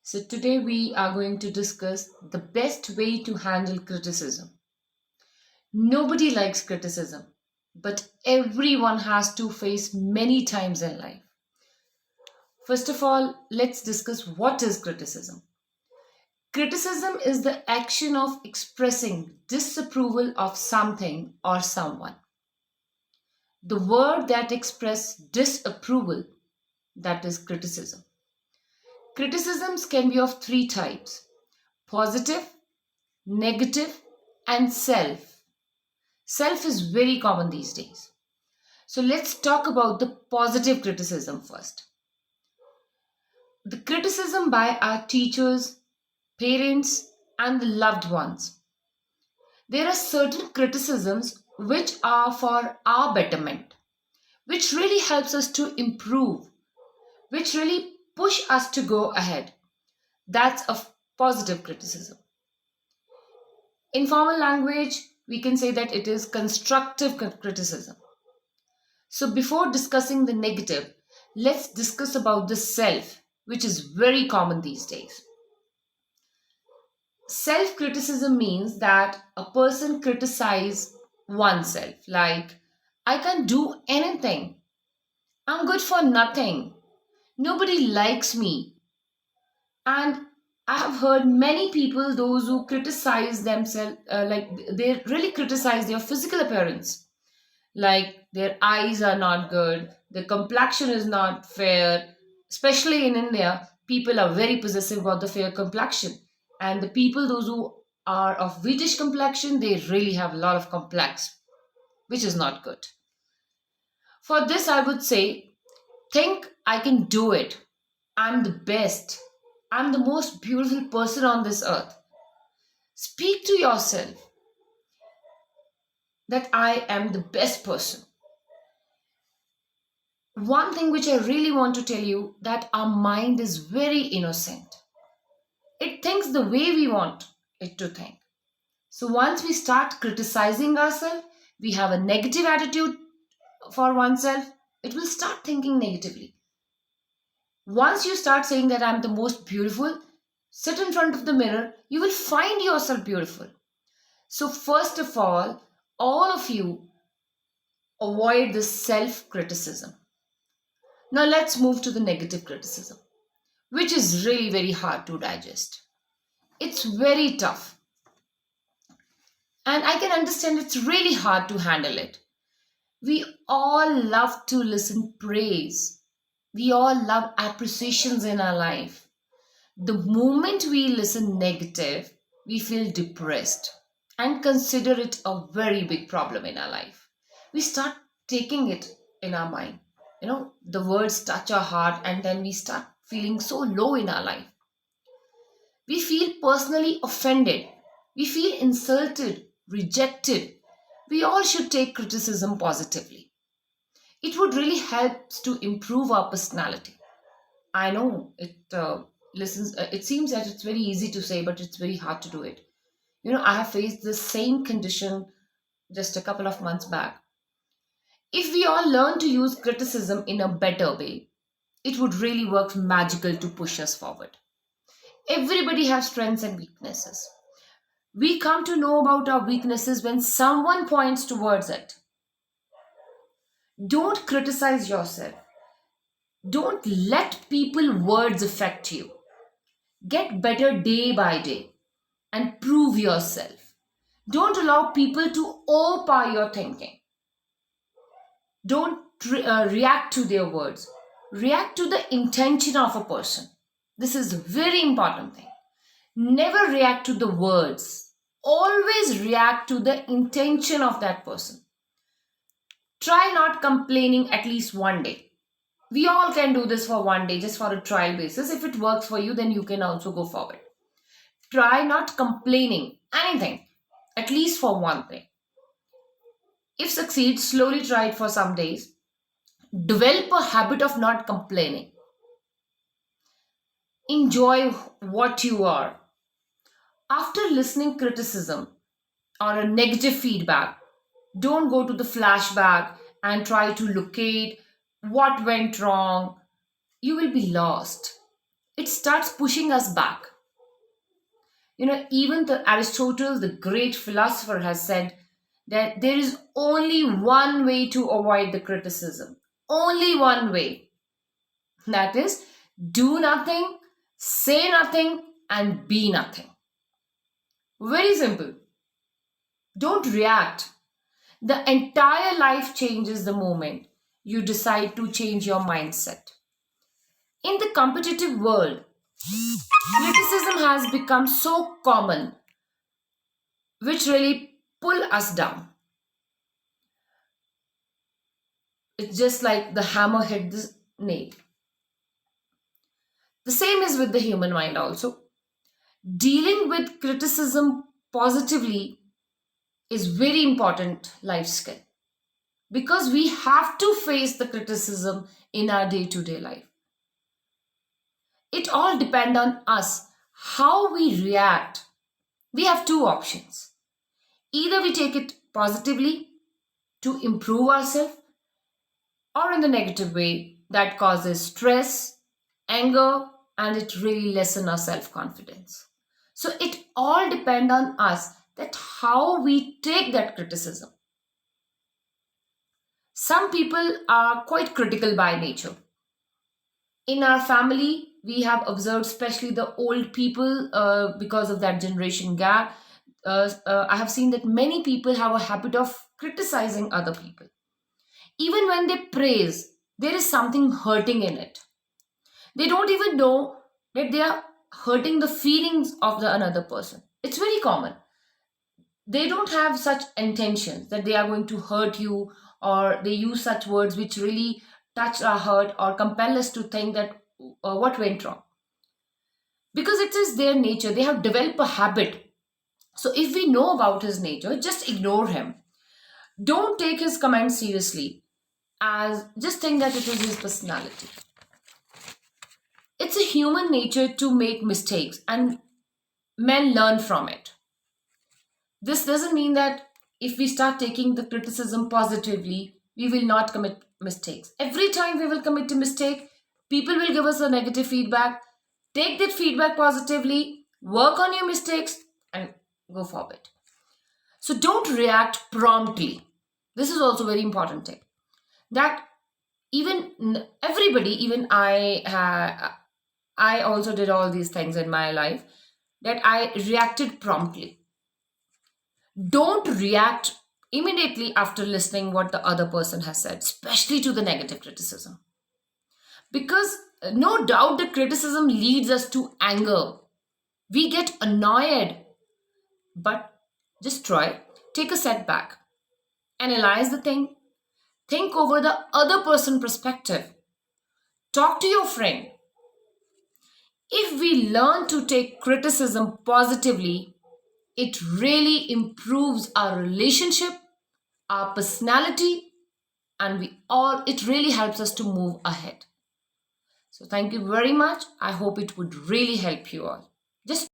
So, today we are going to discuss the best way to handle criticism. Nobody likes criticism, but everyone has to face many times in life. First of all, let's discuss what is criticism. Criticism is the action of expressing disapproval of something or someone. The word that expresses disapproval, that is criticism. Criticisms can be of three types: positive, negative, and self. Self is very common these days. So let's talk about the positive criticism first. The criticism by our teachers, parents, and the loved ones. There are certain criticisms which are for our betterment, which really helps us to improve, which really push us to go ahead. That's a positive criticism. In formal language, we can say that it is constructive criticism. So before discussing the negative, let's discuss about the self, which is very common these days. Self criticism means that a person criticizes oneself, like, I can't do anything, I'm good for nothing, nobody likes me. And I have heard many people, those who criticize themselves, like they really criticize their physical appearance, like their eyes are not good, their complexion is not fair. Especially in India, people are very possessive about the fair complexion. And the people, those who are of whitish complexion, they really have a lot of complex, which is not good. For this, I would say, think I can do it. I'm the best. I'm the most beautiful person on this earth. Speak to yourself that I am the best person. One thing which I really want to tell you, that our mind is very innocent. It thinks the way we want it to think. So once we start criticizing ourselves, we have a negative attitude for oneself, it will start thinking negatively. Once you start saying that I'm the most beautiful, sit in front of the mirror, you will find yourself beautiful. So first of all of you avoid this self criticism. Now let's move to the negative criticism, which is really very hard to digest. It's very tough. And I can understand it's really hard to handle it. We all love to listen praise. We all love appreciations in our life. The moment we listen negative, we feel depressed and consider it a very big problem in our life. We start taking it in our mind. The words touch our heart and then we start feeling so low in our life. We feel personally offended. We feel insulted, rejected. We all should take criticism positively. It would really help to improve our personality. I know it seems that it's very easy to say, but it's very hard to do it. I have faced the same condition just a couple of months back. If we all learn to use criticism in a better way, it would really work magical to push us forward. Everybody has strengths and weaknesses. We come to know about our weaknesses when someone points towards it. Don't criticize yourself. Don't let people words affect you. Get better day by day and prove yourself. Don't allow people to overpower your thinking. Don't react to their words. React to the intention of a person. This is a very important thing. Never react to the words. Always react to the intention of that person. Try not complaining at least one day. We all can do this for one day, just for a trial basis. If it works for you, then you can also go forward. Try not complaining anything, at least for one thing. If succeed, slowly try it for some days. Develop a habit of not complaining. Enjoy what you are. After listening criticism or a negative feedback, don't go to the flashback and try to locate what went wrong. You will be lost. it starts pushing us back. Even the Aristotle, the great philosopher, has said that there is only one way to avoid the criticism. Only one way. That is, do nothing, say nothing, and be nothing. Very simple. Don't react. The entire life changes the moment you decide to change your mindset. In the competitive world, criticism has become so common, which really pull us down. It's just like the hammer hit the nail. The same is with the human mind also. Dealing with criticism positively is very important life skill because we have to face the criticism in our day-to-day life. It all depends on us how we react. We have two options. Either we take it positively to improve ourselves, or in the negative way that causes stress, anger, and it really lessens our self-confidence. So it all depends on us that how we take that criticism. Some people are quite critical by nature. In our family, we have observed, especially the old people, because of that generation gap. I have seen that many people have a habit of criticizing other people. Even when they praise, there is something hurting in it. They don't even know that they are hurting the feelings of the another person. It's very common. They don't have such intentions that they are going to hurt you, or they use such words which really touch our heart or compel us to think that what went wrong, because it is their nature. They have developed a habit. So if we know about his nature, just ignore him. Don't take his comments seriously, as just think that it is his personality. It's a human nature to make mistakes, and men learn from it. This doesn't mean that if we start taking the criticism positively, we will not commit mistakes. Every time we will commit a mistake, people will give us a negative feedback. Take that feedback positively, work on your mistakes, and go forward. So don't react promptly. This is also very important thing. That even everybody, even I also did all these things in my life, that I reacted promptly. Don't react immediately after listening what the other person has said, especially to the negative criticism. Because no doubt the criticism leads us to anger. We get annoyed, but just try, take a step back, analyze the thing, think over the other person perspective, talk to your friend. If we learn to take criticism positively, it really improves our relationship, our personality, and we all it really helps us to move ahead. So thank you very much. I hope it would really help you all. Just